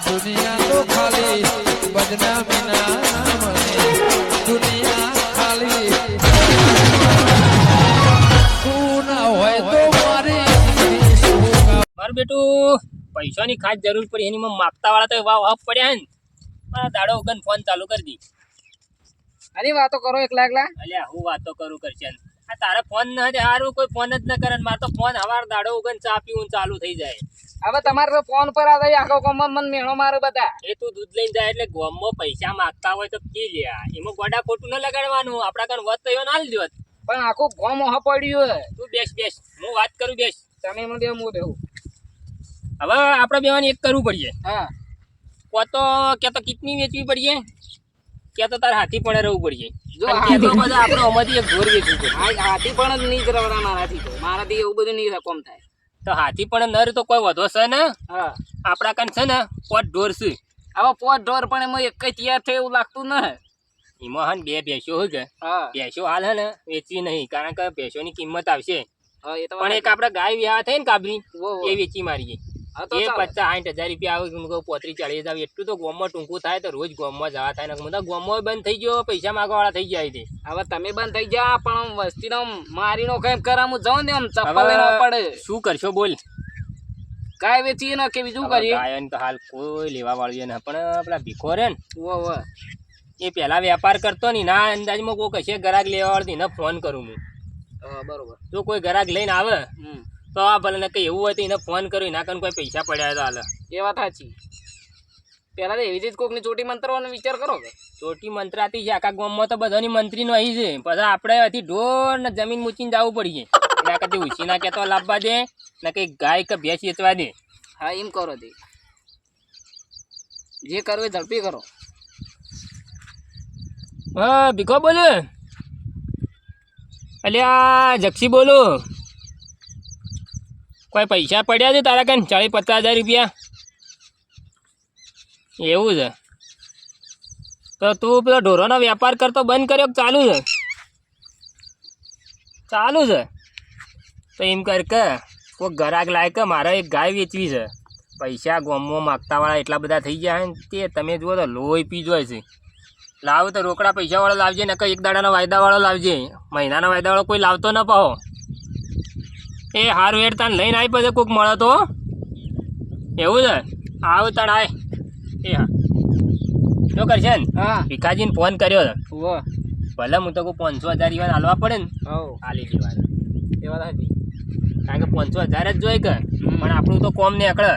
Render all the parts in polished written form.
દુનિયા તો ખાલી બદનામી ના નામને દુનિયા ખાલી તું ના હોય તો મારી મારું બેટું પૈસાની ખાસ જરૂર પડી એની માં માગતા વાળા તો એવા વાપ પડ્યા ને મારા દાડો વગર ફોન ચાલુ કરી દી. આની વાતો કરો એકલા એકલા. અલ્યા હું વાતો કરું કરશે આ તારે ફોન ના હારું કોઈ ફોન જ ન કરે મારે તો ફોન હવાર દાડો વગર ચા પીવું ચાલુ થઈ જાય. હવે તમારે તો ફોન પર આવે આખો ગામમાં મને મેણો મારે બધા. એ તું દૂધ લઈને જાય એટલે ગામમાં પૈસા માંગતા હોય તો પી લે. એમાં ગોડા ખોટું ન લગાડવાનું. આપડા કાન વત તો એવો ના લીધો પણ આખું ગામ ઓહ પડ્યું. તું બેસ બેસ હું વાત કરું બેસ. તમે મને દેવું હું દેવું. હવે આપડે બેવાને એક કરવું પડશે. હા કે તો કિટની વેચવી પડશે કે તો તાર હાથી પણ રહેવું પડશે. જો કે તો બધા આપણે અમારી એક ઘોર વેચવું પડશે. હાથી પણ જ નહીં કરવાના મારાથી. તો મારાથી એવું બધું નહીં કોમ થાય. તો હાથી પણ નર તો કોઈ વધો છે ને. હા આપડા કાન છે ને પોટ ઢોર છે. હવે પોત ઢોર પણ એમાં એક જ તૈયાર થાય એવું લાગતું ન. એમાં હે ને બે ભેંસો હોય કે હા ભેંસો હાલ હે ને વેચવી નહીં કારણ કે ભેંસોની કિંમત આવશે. હા એ તો પણ એક આપડે ગાય વ્યાહ થઈ ને કાબરી વો, વો. એ વેચી મારીએ. હા તો એ ચાલે. 50-60 હજાર રૂપિયા આવે. 35-40 હજાર એટલું તો ગોમમાં ટૂંકું થાય તો રોજ ગોમમાં જવા થાય ને બધા ગોમમાં બંધ થઈ ગયો પૈસા માંગવા વાળા થઈ જાય છે. હવે તમે બંધ થઈ જા પણ વસ્તી નો મારીનો કઈ કરામું જાઉં ને આમ ચપ્પલ લઈને પડે. શું કરશો બોલ. ગાય વેચીએ ને કે બીજું કરીએ. ગાયન તો હાલ કોઈ લેવા વાળું ને પણ પેલા ભીખો રે ને વો વો એ પેલા વેપાર કરતો ને ના અંદાજમાં કોઈ કશે ગ્રાહક લેવા વાળતી ને ફોન કરું હું. બરોબર. જો કોઈ ગ્રાહક લઈને આવે હમ તો આ ભલે ને કઈ એવું હોય તો એને ફોન કરું એના કારણે કોઈ પૈસા પડ્યા તો હાલ. એ વાત સાચી. પેલા તો એવી જ કોકની ચોટી મંત્રવાનો વિચાર કરો કે ચોટી મંત્રાતી છે આખા ગામમાં તો બધાની મંત્રી નો અહીં છે. પછી આપણે અહીંથી ઢોર ને જમીન મૂકીને જવું પડીએ. એના કદી ઉછી ના કહેતો લાવવા દે ને કઈ ગાય કે ભેંસ વેચવા દે. હા એમ કરો તે જે કરવું એ ઝડપી કરો. હા ભીખો બોલો. અલ્યા જક્ષી બોલો. કોઈ પૈસા પડ્યા છે તારા કાન 40-50 હજાર રૂપિયા એવું છે. તો તું પેલો ઢોરોનો વેપાર કરતો બંધ કર્યો કે ચાલુ છે? ચાલુ છે તો એમ કર કે કોઈ ગ્રાહક લાય કે મારે એક ગાય વેચવી છે. પૈસા ગામમાં માગતા વાળા એટલા બધા થઈ ગયા ને તે તમે જુઓ તો લોહી પી જોય છે. લાવ તો રોકડા પૈસા વાળો લાવજે ને કઈ એક દાડાના વાયદા વાળો લાવજે. મહિનાના વાયદા વાળો કોઈ લાવતો ન પાહો. એ હારું હેડ તાન લઈને આવી પછી કોઈક મળે તો એવું છે. આવ તાણ આય. એ હા શું કરશે ને હા ભીખાજીને ફોન કર્યો છે. વો ભલે હું તો કોઈ 500 હજાર હાલવા પડે ને હવ હાલી દેવાનું. એ વાત સાચી. કારણ કે 500 હજાર જ જોઈ કે પણ આપણું તો કોમ નીકળે.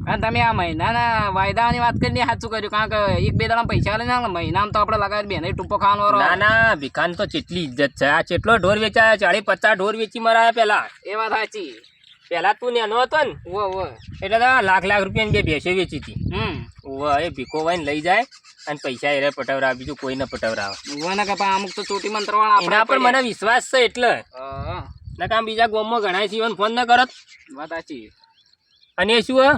અને તમે આ મહિનાના વાયદાની વાત કરીને સાચું કર્યું. કારણ કે એક બે દાડા પૈસા લઈને આવે મહિનામાં તો આપણે લગાવી બેને ટૂંપો ખાવાનો. ના ના ભીખાન તો કેટલી ઇજ્જત છે. આ કેટલો ઢોર વેચાયા 40-50 ઢોર વેચી મરાયા પેલા. એ વાત સાચી. પેલા તું નેનો હતો ને વો વો એટલે તો લાખ રૂપિયાની બે ભેંસો વેચી હતી. એ ભીખો વાઈને લઈ જાય અને પૈસા એને પટાવરાવે બીજું કોઈ ન પટાવરાવે. ને કે અમુક તો ચોટી મંત્રવાળા એના પર મને વિશ્વાસ છે એટલે હા ના કામ બીજા ગામમાં ઘણા જીવન ફોન ન કરત. વાત સાચી. અને એ શું હે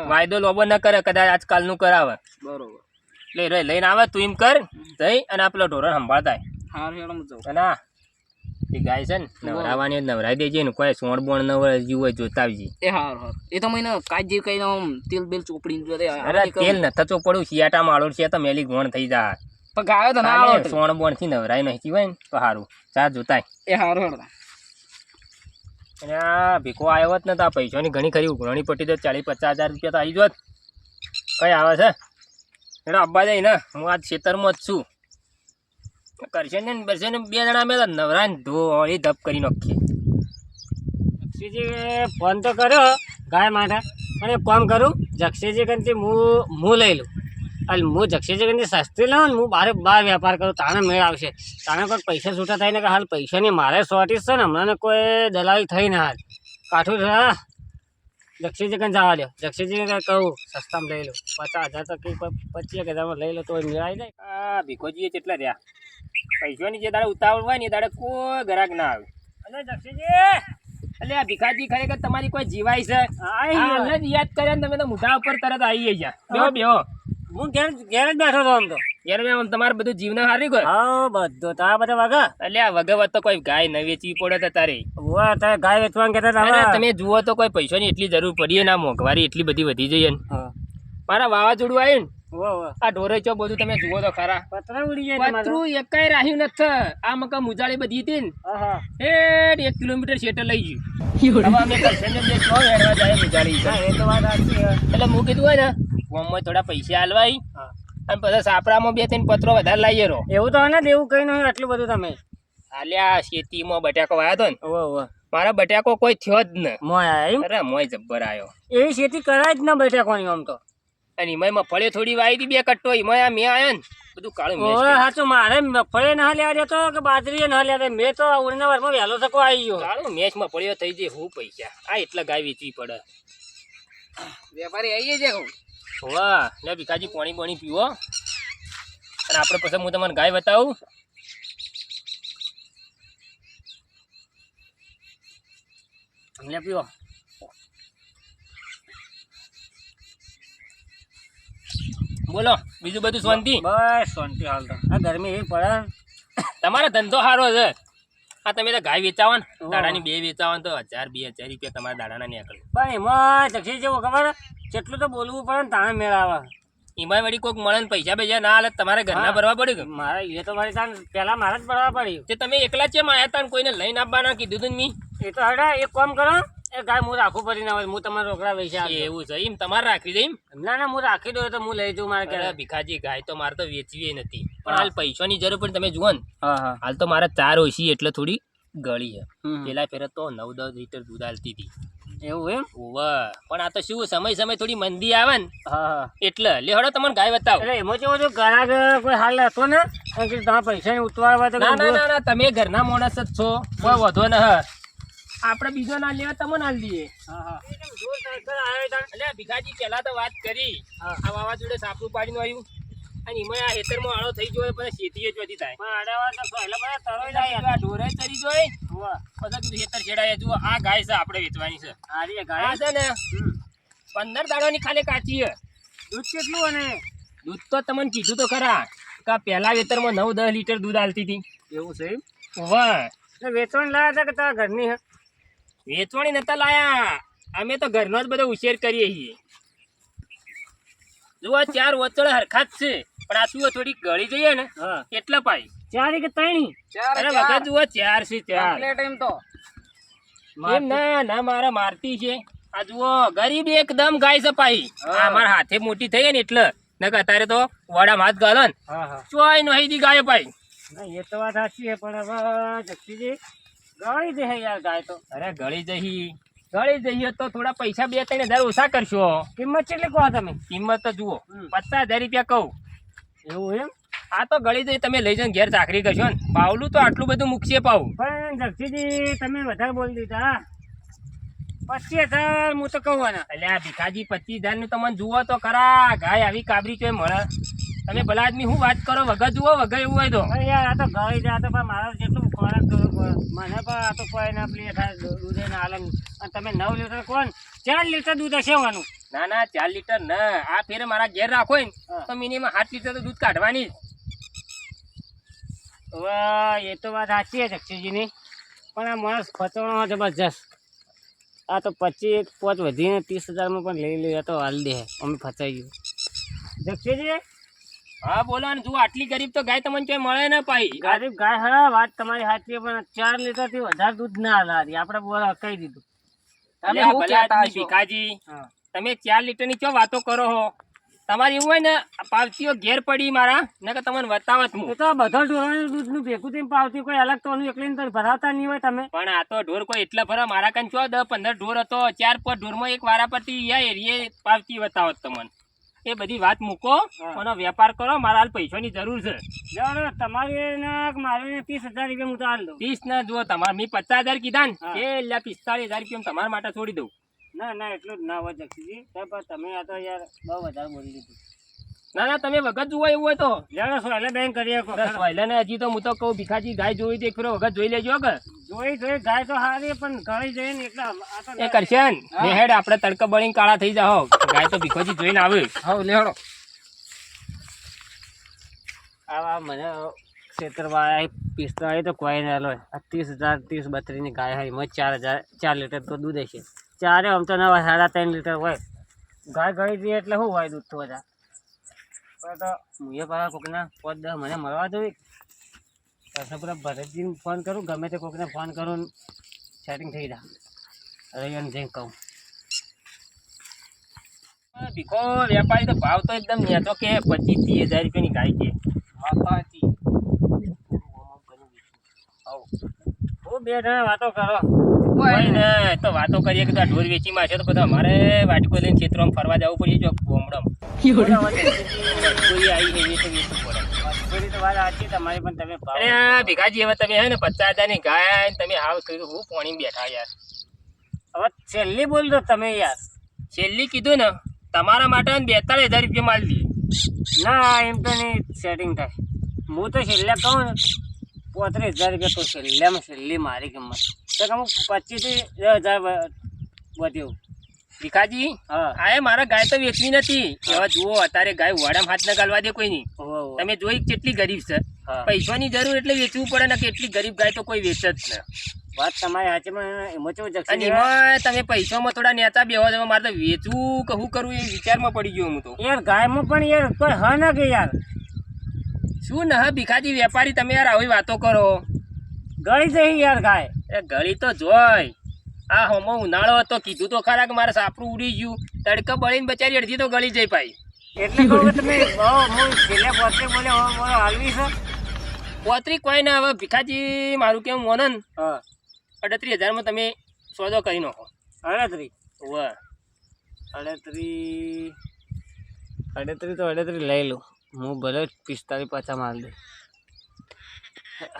વાયદો લોબો ન કરે કદાચ આજકાલનું કરાવે. બરોબર લઈને આવે તું એમ કર જઈ અને આ પેલો ઢોરો સંભાળતા હા હેડો હું જાઉં. અને એ ગાય છે ને નવરાવાની નવરાઈ દેજે ને કોઈ સોણ બોણ ન હોય જીવ હોય જોતા આવજે. એ હાર હાર એ તો મને કાજ જેવી કઈ તેલ બેલ ચોપડી અરે તેલ નથા ચોપડું શિયાટા માળો છે તો મેલી ગોણ થઈ જાય. પણ ગાયો તો ના આવડે. સોણ બોણ થી નવરાઈ નહીં હોય ને તો સારું ચા જોતાય. એ હાર હેડો. અને આ ભીખો આવ્યો હોત ને તો આ પૈસાની ઘણી ખરી ઉઘરણી પટી તો 40-50 હજાર રૂપિયા તો આવી જોત. કઈ આવે છે એટલે અબ્બા જાય ને હું આજ ખેતરમાં જ છું. કરશે ને બરશે ને બે જણા અમે નવરાને ધોળી ધપ કરી નાખીએ. જક્ષીજી ફોન તો કર્યો ગાય માટે અને એક કામ કરું જક્ષીજી કંઈથી હું લઈ લઉં અને હું જક્ષીજી કંઈથી સસ્તી લઉં ને હું બહાર વેપાર કરું તાણે મેળ આવશે. તાણે કોઈ પૈસા છૂટા થાય ને કે હાલ પૈસાની મારે શોર્ટેજ છે ને હમણાં કોઈ દલાલી થઈ ને હાલ કાઠું છે. જક્ષીજી કંઈ જવા દો. જક્ષીજીને કંઈ કહું સસ્તામાં લઈ લઉં 50 હજાર તો કંઈ 25 હજારમાં લઈ લો તો મેળ આવી જાય. આ ભીખોજીએ કેટલા રહ્યા પૈસાની જે દાડે ઉતાવળ હોય ને એ દાડે કોઈ ગ્રાહક ના આવે. અને જક્ષીજી એટલે આ ભીખાજી ખરેખર તમારી કોઈ જીવાય છે હા જ યાદ કરે ને તમે તો મોઢા ઉપર તરત આવી ગયા. બેહો હું ઘેર જ બેઠો હતો આમ તો. યાર મેં તમારે બધું જીવને હારી ગયો. હા બધું તારા બધા વાગા એટલે આ વગવત તો કોઈ ગાય ન વેચવી પડે તો તારે. તારે ગાય વેચવાનું કહેતા હતા. તમે જુઓ તો કોઈ પૈસાની એટલી જરૂર પડી ના મોંઘવારી એટલી બધી વધી જઈએ ને મારા વાવાઝોડું આવ્યું ને ઓહો ઓહો. આ ઢોરે ચો બધું તમે જુઓ તો ખરા પતરા ઉડી જાય તમારા. પતરું એકાય રાખ્યું નથી. આ મકા મુજાળી બધી હતી ને આહા. એ 1 કિલોમીટર શેટર લઈ ગયું. હવે અમે કરશનને બે ચો હેડવા જાય મુજાળી. હા, એ તો વાત સાચી છે. એટલે હું કીધું હોય ને ગામમાં થોડા પૈસા હાલવાય હા. અને પછી સાપડામાં 2-3 પત્રો વધારે લાવીએ રો. એવું તો ને એવું કઈ નહીં આટલું બધું તમે. આલ્યા ખેતીમાં બટાકો વાયો તો ને ઓહો ઓહો. મારા બટાકો કોઈ થયો જ ને. મોય આયા એમ? અરે મોય જબ્બર આવ્યો. એવી ખેતી કરાય જ ન બટાકોની આમ તો. અને એમાં મગફળી થોડી વાવી હતી 2 કટ્ટો. એમાં આ મેં આવ્યો ને બધું કાળું મેચ ઓહો સાચું મારે મગફળી ના લેવા દેતો કે બાજરી ના લેવા દે. મેં તો ઉડના વારમાં વહેલો તકો આવી ગયો. કાળું મેચ માં પડ્યો થઈ જાય હું પૈસા આ એટલા ગાય વેચવી પડે. વેપારી આવીએ છે કહું. વાહ લે ભીખાજી પાણી પીવો અને આપણે પછી હું તમને ગાય બતાવું. લે પીવો. બોલો બીજું બધું શાંતિ? બસ શાંતિ હાલ તો. આ ગરમી એવી પડે. તમારો ધંધો સારો છે. આ તમે તો ગાય વેચાવો ને દાડાની 2 વેચાવો ને તો 1000-2000 રૂપિયા તમારા દાડાના નીકળે. પણ એમાં જક્ષી જેવું ખબર જેટલું તો બોલવું પડે ને તાણે મેળ આવે. એમાં વળી કોઈક મળે ને પૈસા ના હાલે તમારે ઘરના ભરવા પડે કે મારે એ તો વળી તાણ પેલા મારે જ પડવા પડ્યું. તે તમે એકલા ચેમ આયા તા ને કોઈને લઈને આપવાના કીધું તું ને મી? એ તો હડા એક કામ કરો એ ગાય હું રાખું પડી ના હોય હું તમારે રોકડા પૈસા આપી દઉં. એવું છે એમ તમારે રાખવી દે એમ? ના ના હું રાખી દઉં તો હું લઈ જઉં મારે અરે ક્યારે. ભીખાજી ગાય તો મારે તો વેચવી નથી પણ હાલ પૈસાની જરૂર પણ તમે જુઓ ને હા હા. હાલ તો મારે 4 ઓછી એટલે થોડી ગળી છે. હમ. પેલા ફેરે તો 9-10 લીટર દૂધ આલતી હતી. એવું એમ? ઓવા પણ આ તો શું સમય થોડી મંદી આવે ને હા હા. એટલે લે હળો તમને ગાય બતાવો. એટલે એમાં કેવું હતું ગ્રાહક કોઈ હાલ હતો ને કારણ કે તમારા પૈસા ની ઉતવાળવા તો ના ના ના ના તમે ઘરના માણસ જ છો કોઈ વધો ન આપણે બીજો ના લેવા તમને ના દઈએ. હા હા. એટલે ભીખાજી પેલા તો વાત કરી હા. આ વાવાઝોડે સાપરું પાડીને આવ્યું અને એમાં આ હેતરમાં આળો થઈ ગયો પછી શેતીએ જ વધી થાય. પણ અડાવા તો પહેલા બધા તરોઈ જાય. આ ઢોરે ચરી જોઈ હોવા. પછી કીધું હેતર છેડાય જુઓ આ ગાય છે આપણે વેચવાની છે. હારી એ આ ગાય. છે ને હમ. 15 દાડાની ખાલી કાચી છે. દૂધ કેટલું અને દૂધ તો તમને કીધું તો ખરા કે પહેલા વેતરમાં 9-10 લીટર દૂધ આલતી હતી. એવું છે એમ? વાહ એટલે વેચવાનું લાયા હતા કે તારા ઘરની હે? વેચવાણી નતા લાયા અમે તો ઘરનો જ બધો ઉછેર કરીએ છીએ. જુઓ 4 વચળ હરખા જ છે પણ આ શું થોડી ગળી જઈએ ને હા. એટલા પાઈ. ચારી કે ત્રણી? અરે વખત જુઓ 4 છે 4. કમ્પ્લીટ એમ તો. એમ ના ના મારા મારતી છે. આ જુઓ ગરીબ એકદમ ગાય છે પાઈ. આ મારા હાથે મોટી થઈ ને એટલે નકર અત્યારે તો વાડામાં હાથ ગાલો ને હા હા. ચોય નહીં દી ગાય પાઈ. ના એ તો વાત સાચી છે પણ હવે જક્ષીજી ગળી દે યાર ગાય તો. અરે ગળી જઈએ તો થોડા પૈસા 2-3 હજાર ઓછા કરશો. કિંમત કેટલી કહો તમે? કિંમત તો જુઓ હમ. 50,000 રૂપિયા કહું. એવું એમ? આ તો ગળી જઈ તમે લઈ જઈને ઘેર ચાકરી કરશો ને પાવલું તો આટલું બધું મૂકશે પાવું. પણ જક્ષીજી તમે વધારે બોલી દીધા. 25,000 હું તો કહું આના. એટલે આ ભીખાજી 25,000 નું તમને જુઓ તો ખરા ગાય આવી કાબરી ચોય મળે. તમે ભલા આદમી શું વાત કરો વગર જુઓ વગર એવું હોય તો. અરે યાર આ તો ગળી જાય તો પણ મારે જેટલું ખોરાક મને પણ આ તો કોઈ ના પ્લે થાય દૂધે ના હાલે અને તમે 9 લીટર કોણ 4 લીટર દૂધ હશે વાનું. ના ના 4 લીટર ના આ ફેરે મારા ઘેર રાખો ને તો મિનિમમ 8 લીટર તો દૂધ કાઢવાની જ. હવે એ તો વાત સાચી છે જક્ષીજીની પણ આ માણસ ફચવાનો જબરજસ્ત. આ તો 25 પોચ વધીને 30,000 માં પણ લઈ લે તો હાલ દે અમે ફસાઈ ગયું. જક્ષીજી હા બોલો ને જુઓ આટલી ગરીબ તો ગાય તમને ક્યાંય મળે ને પાઈ. ગરીબ ગાય હા વાત તમારી સાચી પણ 4 લીટર થી વધારે દૂધ ના હાલારી આપણે બોલા કહી દીધું. તમે તમે શું ભલા કહેતા આદમી હશો? ભીખાજી હા. તમે 4 લીટર ની ચો વાતો કરો હો. તમારે એવું હોય ને પાવતીઓ ઘેર પડી મારા ને કે તમને બતાવત હું. એ તો બધા ઢોરાનું દૂધનું ભેગું થઈને પાવતી કોઈ અલગ તો એકલીને તો ભરાવતા નહીં હોય તમે. પણ આ તો ઢોર કોઈ એટલા ભરા મારા કાન ચો 10-15 ઢોર હતો 4-5 ઢોરમાં એક વારા પરથી યા એરિયે પાવતી બતાવત તમને. એ બધી વાત મૂકો અને વેપાર કરો મારા હાલ પૈસાની જરૂર છે. જાણો તમારે ને મારે 30,000 રૂપિયા હું તો હાલ દઉં. 30 ના જુઓ તમારે મેં 50,000 કીધા ને હા. એ એટલે 45,000 રૂપિયા તમારા માટે છોડી દઉં. ના ના એટલું જ ના હોય જક્ષીજી પણ તમે આ તો યાર બહુ વધારે બોલી દીધું. ના ના તમે વખત જુઓ એવું હોય તો જાણો છો એટલે બેંક કરી શકો. પહેલા ને હજી તો હું તો કહું ભીખાજી ગાય જોઈ તો એક ફેરો વખત જોઈ લેજો કે જોઈ ગાય તો હારી પણ ગળી જઈએ ને એટલે આ તો એ કરશે ને હેડ આપણે તડકા બળીને કાળા થઈ જાઓ. ગાય તો ભીખોજી જોઈને આવે. હા લેહડો. આવા મને ક્ષેત્રવાળા 45 તો કોઈ ના લો. 30,000 ની ગાય હોય એમાં 4,000 4 લીટર તો દૂધ હશે. ચારે આમ તો નવા 3.5 લીટર હોય ગાય ગળી દઈએ એટલે શું હોય દૂધ તો બધા પણ તો મુએ પાછા કોકના 5-10 મને મળવા દઉં પાછા પેલા ભરતજીને ફોન કરું ગમે તે કોકને ફોન કરું સેટિંગ થઈ જાય રવિવારને જઈને કહું ભીખો વેપારી તો ભાવ તો એકદમ નેચો કે 25-30 હજાર રૂપિયાની ગાય છે હું 2 જણા વાતો કરો કોઈ ને તો વાતો કરીએ કે ઢોર વેચી માં છે તો બધા અમારે વાટકો લઈને ખેતરોમાં ફરવા જવું પડે જો ગોમડમ કોઈ આવી છે એ તો વેચવું પડે થોડી તો વાત સાચી તમારી પણ તમે ભાવ અરે આ ભીખાજી હવે તમે હે ને 50,000 ની ગાય આવીને તમે હાવ કર્યું હું પાણી બેઠા યાર હવે છેલ્લી બોલ દો તમે યાર છેલ્લી કીધું ને તમારા માટે 42,000 રૂપિયા માલ દઈએ ના એમ તો નહીં સેટિંગ થાય હું તો છેલ્લે કહું ને 35,000 રૂપિયા તો છેલ્લેમાં છેલ્લી મારી કિંમત તો કે હું 25,000 વધ્યું ભીખાજી હા આ મારા ગાય તો વેચવી નથી એવા જુઓ અત્યારે ગાય વાડામાં હાથ ન ગાલવા દે કોઈ નહીં તમે જોઈ કેટલી ગરીબ છે હા. પૈસાની જરૂર એટલે વેચવું પડે ને કે એટલી ગરીબ ગાય તો કોઈ વેચ જ ના વાત તમારી સાચીમાં એમાં કેવું અને જશે એમાં તમે પૈસામાં થોડા નેતા બેહવા જવા મારે તો વેચવું કે શું કરવું એ વિચારમાં પડી ગયો હું તો યાર ગાયમાં પણ યાર કોઈ હા ના કે યાર શું ના ભીખાજી વેપારી તમે યાર આવી વાતો કરો ગળી જઈ યાર ગાય એ ગળી તો જોય આ હમો ઉનાળો હતો કીધું તો ખરા કે મારે સાપરું ઉડી ગયું તડકા બળીને બચારી અડધી તો ગળી જઈ પાઈ એટલે કહું કે તમે હું છેલ્લે પોતે બોલ્યો હાલવી છે પોતરી કોઈ ના હવે ભીખાજી મારું કેમ મોને ને હા 38,000 માં તમે સોદો કરી નાખો 38 વાહ 38 તો 38 લઈ લઉં હું ભલે 45 પાછા માલ દે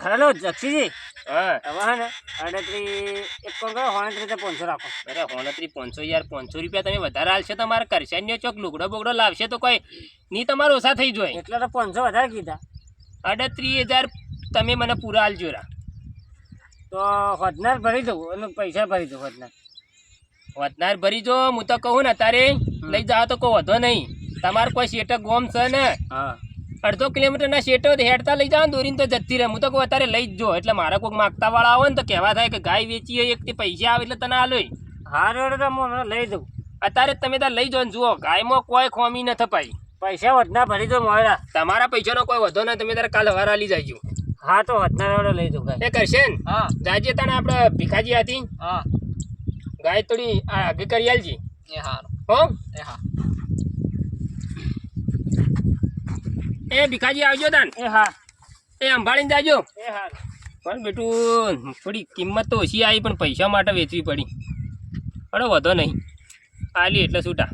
હેલો જક્ષીજી હા હવે હે ને 38 એક કોણ કરો 39 500 રાખો અરે 500 યાર 500 રૂપિયા તમે વધારે હાલશે તો મારે કરશે ને ચોક લુગડો બોગડો લાવશે તો કોઈ નહીં તમારો ઓછા થઈ જાય એટલે તો 500 વધારે કીધા 38,000 તમે મને પૂરા હાલજો રા તો વધનાર ભરી દઉં અને પૈસા ભરી દઉં વધનાર ભરી જો હું તો કહું ને તારે લઈ જાઓ તો કોઈ વધો નહીં તમારે કોઈ શેટક ગોમ છે ને હા 1/2 કિલોમીટરના શેટો હેડતા લઈ જાઓ ને દોરીને તો જતી રહે હું તો કહું અત્યારે લઈ જ જો એટલે મારા કોઈક માગતા વાળા આવે ને તો કહેવા થાય કે ગાય વેચી હોય એક તે પૈસા આવે એટલે તને હાલો હા રેડ તો હું હમણાં લઈ દઉં અત્યારે તમે ત્યાં લઈ જાઓ ને જુઓ ગાયમાં કોઈ ખોમી ન થપાઈ પૈસા વધના ભરી દો મોડા તમારા પૈસાનો કોઈ વધો નહીં તમે તારે કાલ હવારે લઈ જાજો હા તો વધનાર વાળો લઈ દઉં ગાય એ કરશે ને હા જાજે તને આપણે ભીખાજી હતી હા ગાય થોડી આગળ કરી આલજી એ હારું હો એ હા એ ભીખાજી આવજો તાન એ હા એ સંભાળીને જાજો એ હા પણ બેટું થોડી કિંમત તો ઓછી આવી પણ પૈસા માટે વેચવી પડી અરે વધો નહીં આલી એટલે છૂટા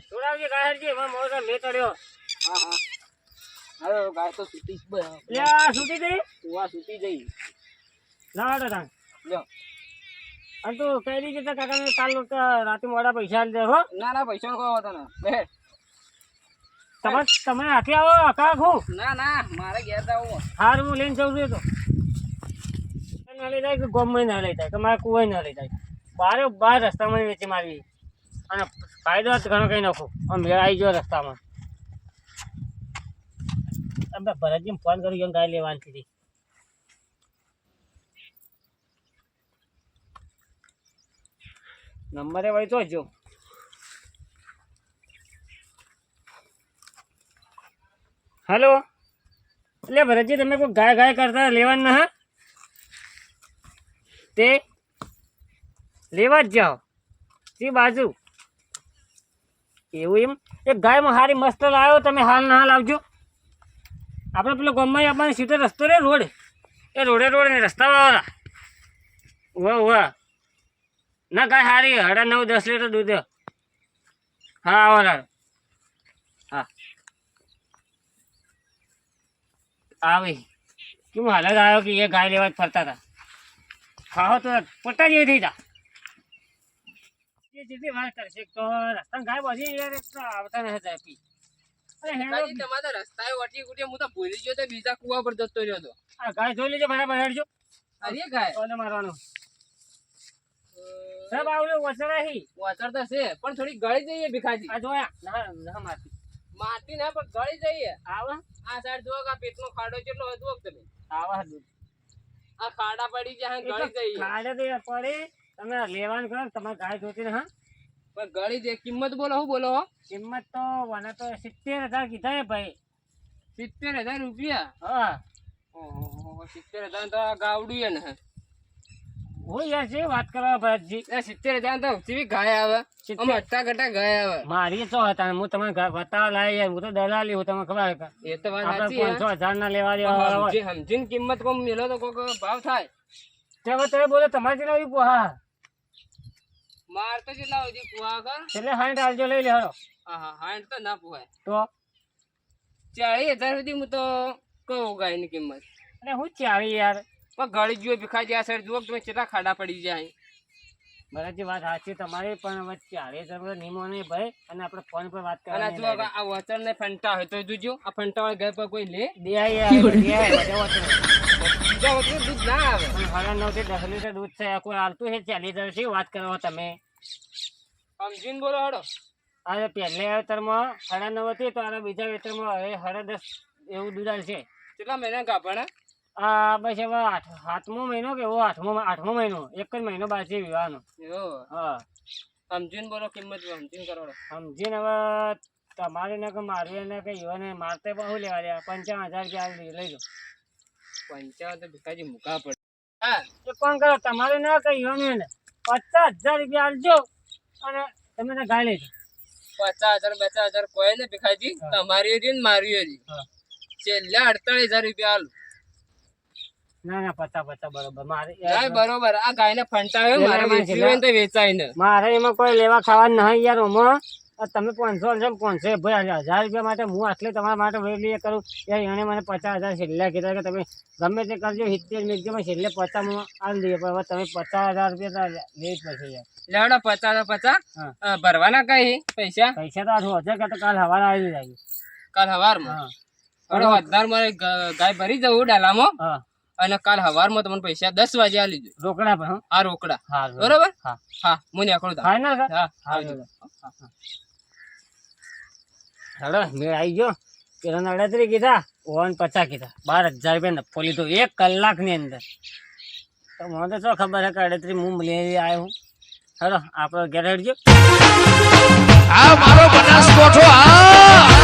જોડાવજે ગાય હરજી એમાં મોડો લે ચડ્યો હા હા હવે ગાય તો સૂતી લે આ છૂટી ગઈ કુવા સૂતી જઈ લાવો તાન લ્યો અને તું કહી દીધી તો કાકાને કાલ રાતે મોડા પૈસા આલી દે હો ના ના પૈસા કહો તને બે તમે હાથે આવો કા ખું ના ના મારે ઘેર જવું હારું હું લઈને જઉં છું તો ના લઈ જાય કે ગોમમાં ના લઈ જાય કે મારે કુવાય ના લઈ જાય બારે બાર રસ્તામાં વેચી મારવી અને ફાયદો જ ઘણો કઈ નાખો આમ મેળ આવી ગયો રસ્તામાં તમે ભરતજીને ફોન કરી ગાય લેવાની હતી નંબરે વળી તો જો હેલો એટલે ભરતજી તમે કોઈ ગાય ગાય કરતા લેવાનું ના હા તે લેવા જ જાઓ તે બાજુ એવું એમ એક ગાયમાં હારી મસ્ત લાવ્યો તમે હાલ ના હાલ આવજો આપણે પેલો ગામમાં આપણને સીધો રસ્તો રે રોડ એ રોડે ને રસ્તાવાળા વાહ ના ગાય હારી 9-10 લીટર દૂધ હા આવો હા આવી કેમ હાલત આવ્યો કે એ ગાય લેવા જ ફરતા હતા ખાઓ તો પટ્ટા જેવી થઈ જા એ જેટલી વાત કરશે તો રસ્તા ગાય બધી યાર આવતા નહીં જાય પી અરે તમારા રસ્તાએ વટી ગુટી હું તો ભૂલી ગયો તો બીજા કુવા પર જતો રહ્યો તો આ ગાય જોઈ લેજો બરાબર હેડજો અરે ગાય કોને મારવાનું સબ આવલે વસરાહી વાચર તો છે પણ થોડી ગળી જઈએ ભીખાજી આ જોયા ના મારતી મારતી ના પણ ગળી જઈએ આવા આ સાઈડ જોવો કે આ પેટનો ખાડો કેટલો હતો તમે આવા દૂધ આ ખાડા પડી જાય ગળી જઈએ ખાડે તો પડે તમે લેવાનું કરો તમારે ગાય જોતી ને હા પણ ગળી દે કિંમત બોલો શું બોલો હો? કિંમત તો મને તો 70,000 કીધા હે ભાઈ. 70,000 રૂપિયા? હા ઓહો 70,000 તો આ ગાવડું ને. હું યાર છે વાત કરવા ભરતજી. 70,000 તો કેવી ગાય આવે? આમ અટ્ટા ગટા ગાય આવે. મારી તો હતા હું તમને બતાવ લાય યાર, હું તો દલાલી હું તમને ખબર છે. એ તો વાત આપણે સાચી 500,000 ના લેવા દેવા હોય. સમજીને કિંમત કોમ મેલો તો કોક ભાવ થાય. તમે બોલો તમારે કેટલા આવી પોહા? માર તો કેટલા સુધી પુવા કર? એટલે 60 આલજો લઈ લે હાલો. હા 60 તો ના પુવાય. તો 40,000 સુધી હું તો કહું ગાય ની કિંમત. અને હું 40 યાર. પણ ગળી જુઓ ભીખાજી આ સાઈડ જુઓ તમે કેટલા ખાડા પડી જાય. બરાબર વાત સાચી તમારી, પણ હવે 40,000 નિમો નહીં ભાઈ. અને આપણે ફોન પર વાત અને જો કરવાની આ વચન ને ફંટા હોય તો જોજો આ ફંટા વાળા ઘર પર કોઈ લે બીજા વચન બીજા વચન દૂધ ના આવે. 9.5 થી 10 લીટર દૂધ છે, કોઈ હાલતું છે 40,000 થી વાત કરો તમે. સમજીને બોલો હડો. અરે પહેલે વેતરમાં 9.5 હતી તો આના બીજા વેતરમાં હવે 10.5 એવું દૂધ છે. કેટલા મહિના ગાભણા? આ બસ હવે 8મો મહિનો કે એવો 8મો મહિનો, એક જ મહિનો બાકી વિવાહનો. હા સમજીને બોલો કિંમત સમજીને કરો. સમજીને હવે તમારે ને કે મારી ને કે યુવાને મારતે બહુ લેવા દે 55,000 રૂપિયા લઈ લો. 55 તો ભીખાજી મૂકા પડે. હા તો કોણ કરો તમારે ના કે યુવાને ને 50,000 રૂપિયા આલજો અને તમે ને ગાય લેજો. 50,000 કોઈ ને ભીખાજી તમારી હતી ને મારી હતી. છેલ્લે 48,000 રૂપિયા આલું. ના ના 50 બરોબર મારે ગાય બરોબર આ ગાય ને ફંટાવે મારે વેચવી હોય ને તો વેચાય ને. મારે એમાં કોઈ લેવા ખાવા નહીં યાર. ઓમાં તમે 500 ભાઈ 1,000 રૂપિયા માટે હું આટલે તમારા માટે વેલી કરું યાર. એને મને 50,000 છેલ્લે કીધા કે તમે ગમે તે કરજો 70 મેકજો છેલ્લે 50 માં આવી દઈએ. પણ હવે તમે 50,000 રૂપિયા તો લે જ પછી યાર. લેવડો 50 ભરવાના કઈ પૈસા? પૈસા તો આ 1000 કે તો કાલ હવારે આવી જાય. કાલ હવારમાં? વધારે મારે ગાય ભરી જવું ડાલામાં હા અને કાલ હવારમાં તમને પૈસા 10 વાગે આલી દો. રોકડા પણ આ રોકડા હા બરોબર? હા હા હું નીકળું. હા ના હા આવજો. હેડો મેં આવી ગયો. પેલા 38 કીધા 50 કીધા 12,000 રૂપિયા નફો લીધો 1 કલાકની અંદર. તો મને તો શું ખબર છે કે 38 હું લઈ આવ્યો હું. હેડો આપણે ઘેર હેડજો. આ મારો બનાસકોઠો આ